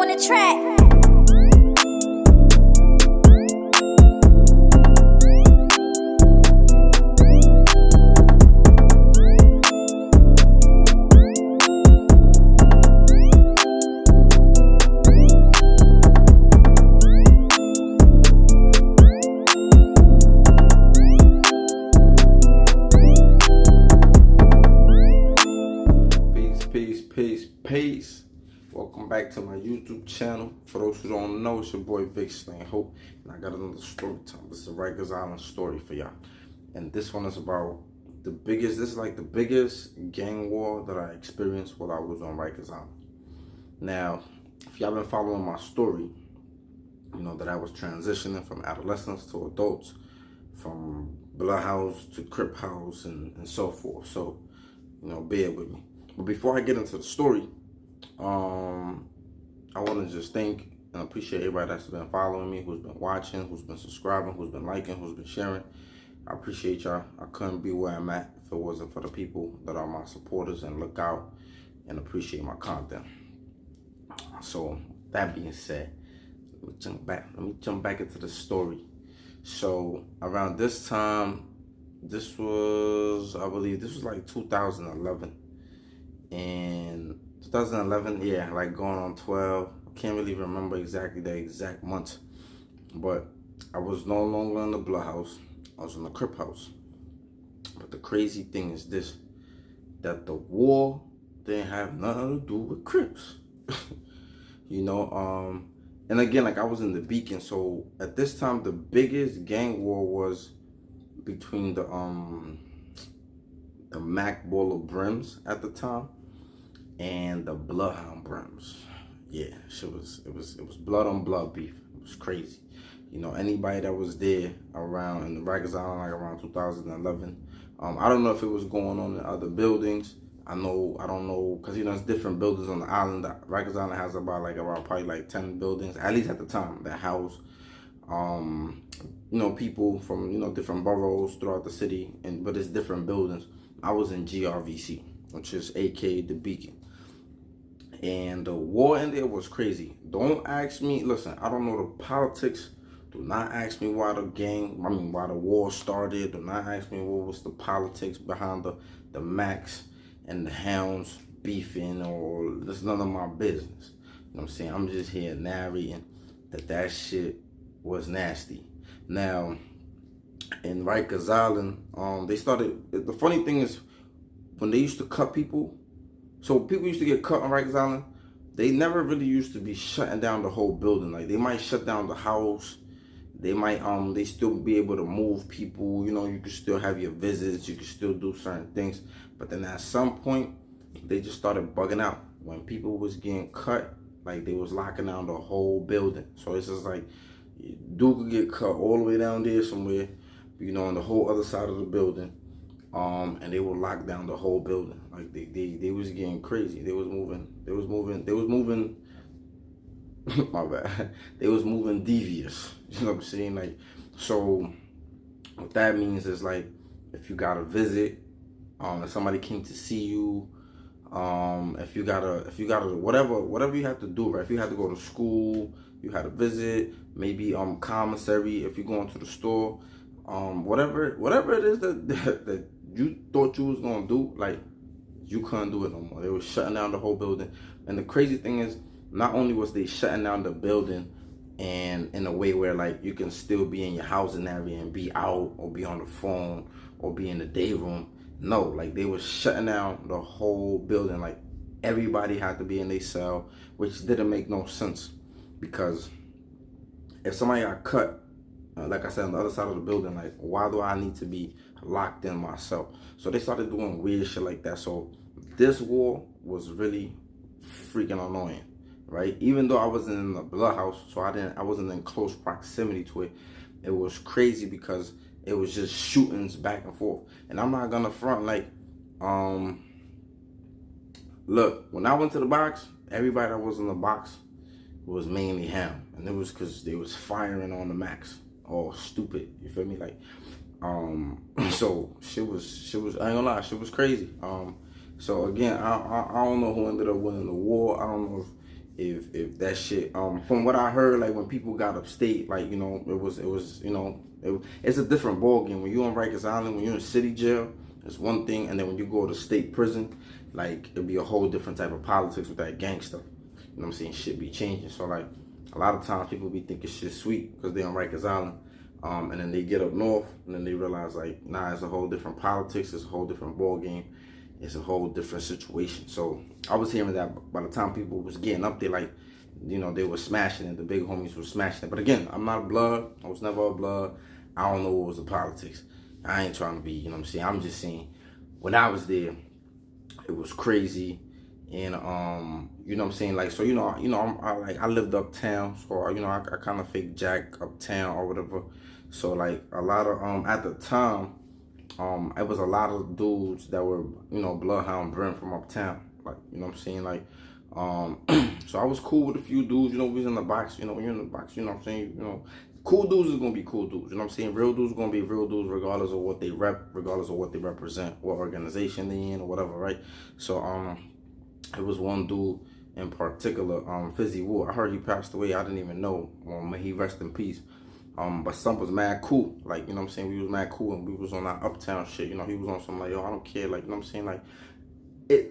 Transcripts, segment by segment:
on the track. Peace. Welcome back to my YouTube channel. For those who don't know, it's your boy Vic Slang Hope, and I got another story time. This is a Rikers Island story for y'all, and this one is about this is like the biggest gang war that I experienced while I was on Rikers Island. Now, if y'all been following my story, you know that I was transitioning from adolescents to adults, from BloodHounds to Crip House and so forth. So, you know, bear with me. But before I get into the story, I want to just thank and appreciate everybody that's been following me, who's been watching, who's been subscribing, who's been liking, who's been sharing. I appreciate y'all. I couldn't be where I'm at if it wasn't for the people that are my supporters and look out and appreciate my content. So that being said, let me jump back into the story. So around this time, this was, I believe this was like 2011. And 2011, yeah, like going on 12. I can't really remember exactly the exact month, but I was no longer in the Blood House. I was in the Crip House. But the crazy thing is this, that the war didn't have nothing to do with Crips. You know, and again, like I was in the Beacon, so at this time the biggest gang war was between the Mac Baller Brims at the time and the Bloodhound Brims. Yeah, it was blood on blood beef. It was crazy. You know, anybody that was there around in the Rikers Island, like around 2011, I don't know if it was going on in other buildings. I don't know, because you know it's different buildings on the island. Rikers Island has around probably like 10 buildings, at least at the time, that house you know, people from, you know, different boroughs throughout the city, but it's different buildings. I was in GRVC, which is aka the Beacon. And the war in there was crazy. Don't ask me, listen, I don't know the politics. Do not ask me why the war started. Do not ask me what was the politics behind the Macs and the Hounds beefing, or that's none of my business. You know what I'm saying? I'm just here narrating that shit was nasty. Now, in Rikers Island, they started, the funny thing is, when they used to cut people, so people used to get cut on Rikers Island, they never really used to be shutting down the whole building. Like, they might shut down the house, they might, they still be able to move people, you know, you could still have your visits, you could still do certain things, but then at some point, they just started bugging out. When people was getting cut, like, they was locking down the whole building. So it's just like, dude could get cut all the way down there somewhere, you know, on the whole other side of the building, and they would lock down the whole building. Like they was getting crazy. They was moving my bad. They was moving devious. You know what I'm saying? Like, so what that means is, like, if you got a visit, if somebody came to see you, if you gotta whatever you have to do, right? If you had to go to school, you had a visit, maybe commissary, if you're going to the store, whatever it is that you thought you was gonna do, like, you couldn't do it no more. They were shutting down the whole building. And the crazy thing is, not only was they shutting down the building and in a way where, like, you can still be in your housing area and be out or be on the phone or be in the day room. No, like, they were shutting down the whole building. Like, everybody had to be in their cell, which didn't make no sense, because if somebody got cut, like I said, on the other side of the building, like, why do I need to be locked in myself? So they started doing weird shit like that. So this war was really freaking annoying, right? Even though I wasn't in the Blood House, so I wasn't in close proximity to it. It was crazy because it was just shootings back and forth. And I'm not gonna front, like, look, when I went to the box, everybody that was in the box was mainly ham, and it was because they was firing on the Max. All stupid, you feel me? Like, so shit was I ain't gonna lie, shit was crazy. So again, I don't know who ended up winning the war. I don't know if if that shit, from what I heard, like when people got upstate, like, you know, it was, you know, it's a different ball game. When you're on Rikers Island, when you're in city jail, it's one thing, and then when you go to state prison, like, it'd be a whole different type of politics with that gang stuff. You know what I'm saying? Shit be changing. So like, a lot of times people be thinking shit sweet because they're on Rikers Island, and then they get up north, and then they realize like, nah, it's a whole different politics, it's a whole different ball game. It's a whole different situation. So I was hearing that by the time people was getting up there, like, you know, they were smashing it. The big homies were smashing it. But again, I'm not a blood. I was never a blood. I don't know what was the politics. I ain't trying to be, you know what I'm saying? I'm just saying, when I was there, it was crazy. And, you know what I'm saying? Like, so, I lived uptown. So, I kind of fake jack uptown or whatever. So, like, a lot of, at the time, it was a lot of dudes that were, you know, bloodhound brim from uptown. Like, you know what I'm saying? Like, so I was cool with a few dudes, you know, we was in the box, you know, when you're in the box, you know what I'm saying? You know, cool dudes is gonna be cool dudes, you know what I'm saying? Real dudes gonna be real dudes regardless of what they rep, regardless of what they represent, what organization they in or whatever, right? So, it was one dude in particular, Fizzy Wood. I heard he passed away. I didn't even know. May he rest in peace. But some was mad cool. Like, you know what I'm saying? We was mad cool and we was on that uptown shit. You know, he was on some like, yo, I don't care. Like, you know what I'm saying? Like,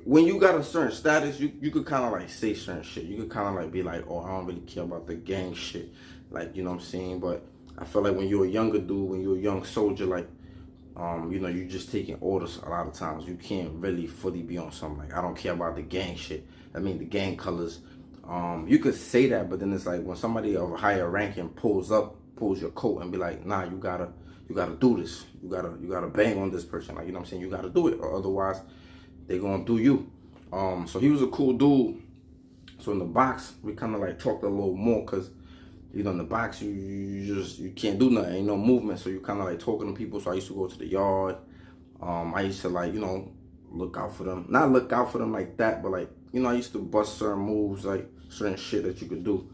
when you got a certain status, you could kind of like say certain shit. You could kind of like be like, oh, I don't really care about the gang shit. Like, you know what I'm saying? But I feel like when you're a younger dude, when you're a young soldier, like, you know, you're just taking orders a lot of times. You can't really fully be on something like, I don't care about the gang shit. I mean, the gang colors. You could say that, but then it's like when somebody of a higher ranking pulls your coat and be like, nah, you gotta do this. You gotta bang on this person. Like, you know what I'm saying? You gotta do it, or otherwise they gonna do you. So he was a cool dude. So in the box, we kind of like talked a little more because, you know, in the box, you can't do nothing, ain't no movement. So you kind of like talking to people. So I used to go to the yard. I used to like, you know, look out for them. Not look out for them like that, but like, you know, I used to bust certain moves, like certain shit that you could do.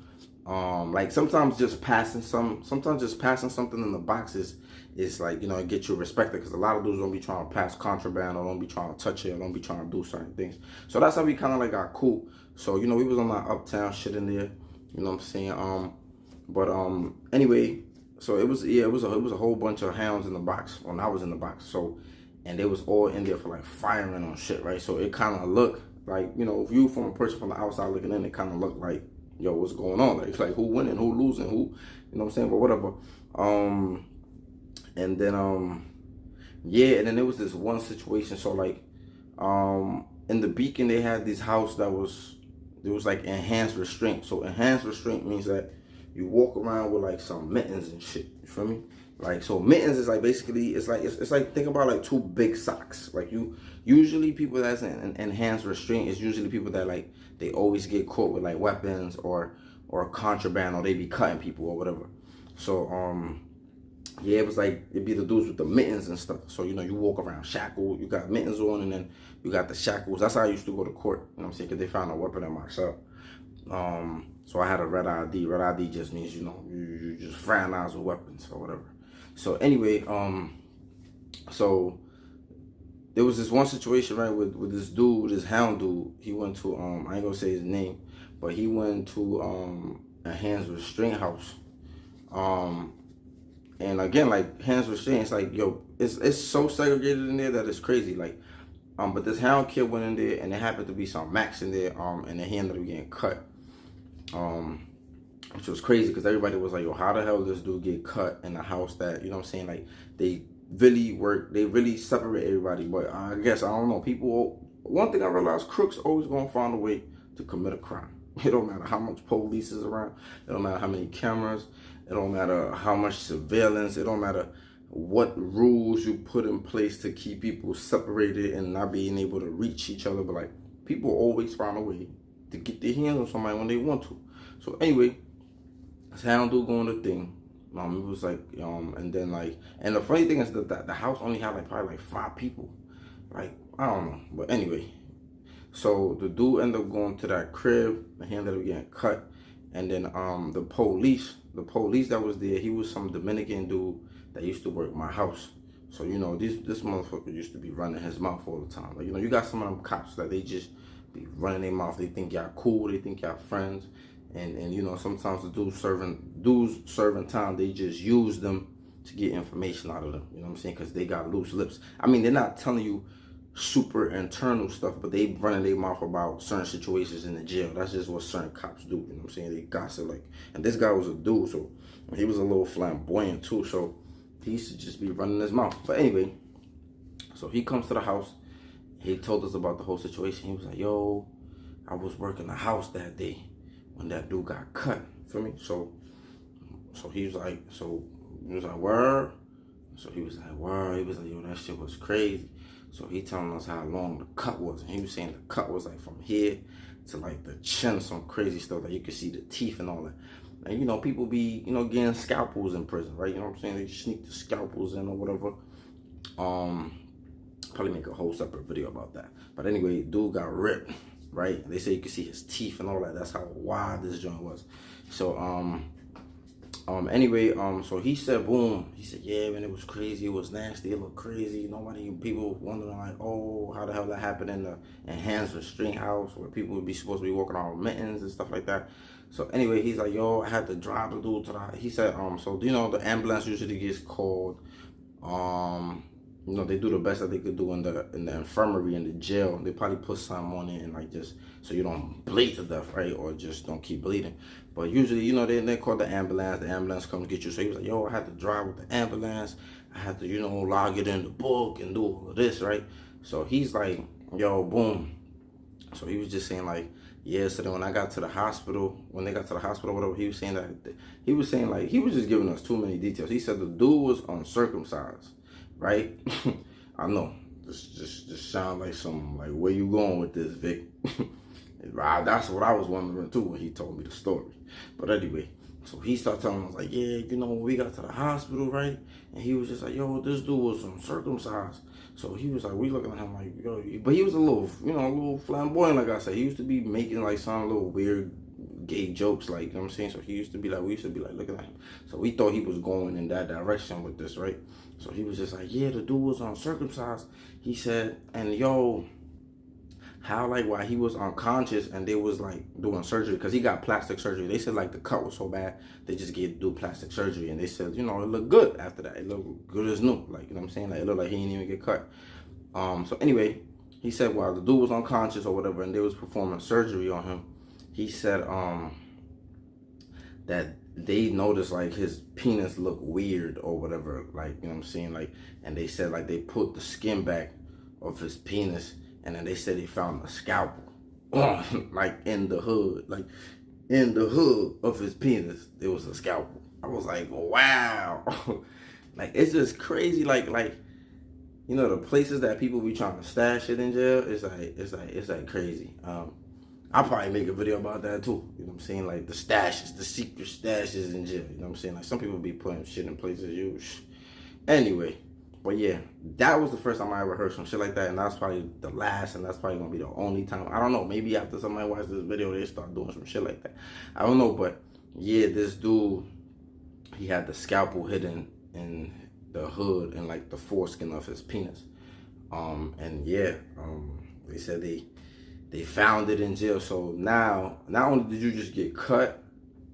Like sometimes just passing something in the boxes is like, you know, it gets you respected because a lot of dudes don't be trying to pass contraband or don't be trying to touch it or don't be trying to do certain things. So that's how we kind of like got cool. So, you know, we was on that uptown shit in there, you know what I'm saying? Anyway, so it was a whole bunch of hounds in the box when I was in the box. So, and they was all in there for like firing on shit, right? So it kind of looked like, you know, if you from a person from the outside looking in, it kind of looked like, yo, what's going on? Like who winning, who losing, who, you know what I'm saying? But whatever. And then, yeah, and then there was this one situation. So like, in the Beacon, they had this house that was like enhanced restraint. So enhanced restraint means that you walk around with like some mittens and shit. You feel me? Like, so mittens is like basically, it's like, think about like two big socks. Like usually people that's in enhanced restraint is usually people that like, they always get caught with like weapons or contraband, or they be cutting people or whatever. So, yeah, it was like, it'd be the dudes with the mittens and stuff. So, you know, you walk around shackled, you got mittens on, and then you got the shackles. That's how I used to go to court, you know what I'm saying? Because they found a weapon in my cell. So I had a red ID. Red ID just means, you know, you just fraternize with weapons or whatever. So anyway, so there was this one situation, right, with this dude, this hound dude. He went to, I ain't gonna say his name, but he went to a hands restraint house. And again, like hands restraint, it's like, yo, it's so segregated in there that it's crazy. Like, but this hound kid went in there, and there happened to be some max in there, and then he ended up getting cut. Which was crazy because everybody was like, yo, how the hell did this dude get cut in a house that, you know what I'm saying? Like, they really separate everybody. But I guess, I don't know, one thing I realized, crooks always gonna find a way to commit a crime. It don't matter how much police is around. It don't matter how many cameras. It don't matter how much surveillance. It don't matter what rules you put in place to keep people separated and not being able to reach each other. But like, people always find a way to get their hands on somebody when they want to. So anyway, this hound dude going the thing. It was like, and then like, and the funny thing is that the house only had like probably like 5 people. Like, I don't know. But anyway, so the dude ended up going to that crib, and he ended up getting cut. And then the police that was there, he was some Dominican dude that used to work my house. So, you know, this motherfucker used to be running his mouth all the time. Like, you know, you got some of them cops that they just be running their mouth. They think y'all cool. They think y'all friends. And you know, sometimes the dudes serving time, they just use them to get information out of them. You know what I'm saying? Because they got loose lips. I mean, they're not telling you super internal stuff, but they running their mouth about certain situations in the jail. That's just what certain cops do. You know what I'm saying? They gossip like. And this guy was a dude, so he was a little flamboyant too. So he used to just be running his mouth. But anyway, so he comes to the house. He told us about the whole situation. He was like, "Yo, I was working the house that day when that dude got cut." For me, so he was like, word. So he was like, word. He was like, yo, that shit was crazy. So he telling us how long the cut was, and he was saying the cut was like from here to like the chin, some crazy stuff that you could see the teeth and all that. And you know, people be, you know, getting scalpels in prison, right? You know what I'm saying? They sneak the scalpels in or whatever. Probably make a whole separate video about that. But anyway, dude got ripped, right? They say you could see his teeth and all that. That's how wide this joint was. So anyway, so he said, boom. He said, yeah, man, it was crazy. It was nasty. It looked crazy. People wondering like, oh, how the hell that happened in Hands Restraint House where people would be supposed to be walking around with mittens and stuff like that. So anyway, he's like, yo, I had to drive the dude to the. He said, so you know, the ambulance usually gets called. You know, they do the best that they could do in the infirmary in the jail. They probably put something on it and like just so you don't bleed to death, right? Or just don't keep bleeding. But usually, you know, they call the ambulance. The ambulance comes get you. So he was like, yo, I had to drive with the ambulance. I had to, you know, log it in the book and do all of this, right? So he's like, yo, boom. So he was just saying like, yeah, so then when I got to the hospital, whatever, he was saying like, he was just giving us too many details. He said the dude was uncircumcised. Right? I know. Just sound like some like where you going with this, Vic? That's what I was wondering too when he told me the story. But anyway, so he started telling us like, yeah, you know, when we got to the hospital, right? And he was just like, yo, this dude was uncircumcised. So he was like, we looking at him like, yo, but he was a little, you know, a little flamboyant, like I said. He used to be making like some little weird gay jokes, like, you know what I'm saying? So we used to be like looking at him. So we thought he was going in that direction with this, right? So he was just like, yeah, the dude was uncircumcised. He said, and yo, how like while he was unconscious and they was like doing surgery, because he got plastic surgery. They said like the cut was so bad, they just do plastic surgery. And they said, you know, it looked good after that. It looked good as new. Like, you know what I'm saying? Like, it looked like he didn't even get cut. So anyway, he said while the dude was unconscious or whatever and they was performing surgery on him, he said that they noticed like his penis looked weird or whatever, like, you know what I'm saying, like, and they said like they put the skin back of his penis and then they said they found a scalpel like in the hood of his penis there was a scalpel. I was like, wow. Like, it's just crazy, like you know, the places that people be trying to stash it in jail, it's like crazy. I'll probably make a video about that too. You know what I'm saying? Like the stashes, the secret stashes in jail. You know what I'm saying? Like some people be putting shit in places Anyway, but yeah, that was the first time I ever heard some shit like that. And that's probably the last, and that's probably going to be the only time. I don't know. Maybe after somebody watches this video, they start doing some shit like that. I don't know. But yeah, this dude, he had the scalpel hidden in the hood and like the foreskin of his penis. And yeah, they said they found it in jail. So now, not only did you just get cut,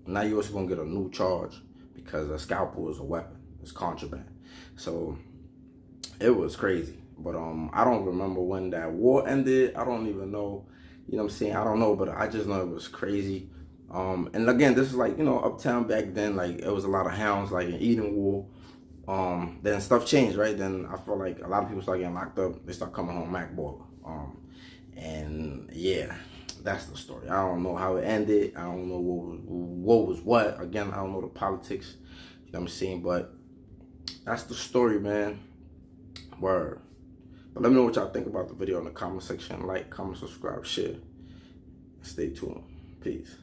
now you also gonna get a new charge because a scalpel is a weapon. It's contraband. So it was crazy. But I don't remember when that war ended. I don't even know. You know what I'm saying? I don't know, but I just know it was crazy. And again, this is like, you know, uptown back then. Like, it was a lot of hounds, like in Eden War. Then stuff changed, right? Then I felt like a lot of people started getting locked up. They start coming home Mac baller. And yeah, that's the story. I don't know how it ended. I don't know what was what. Again, I don't know the politics. You know what I'm saying? But that's the story, man. Word. But let me know what y'all think about the video in the comment section. Like, comment, subscribe, share. Stay tuned. Peace.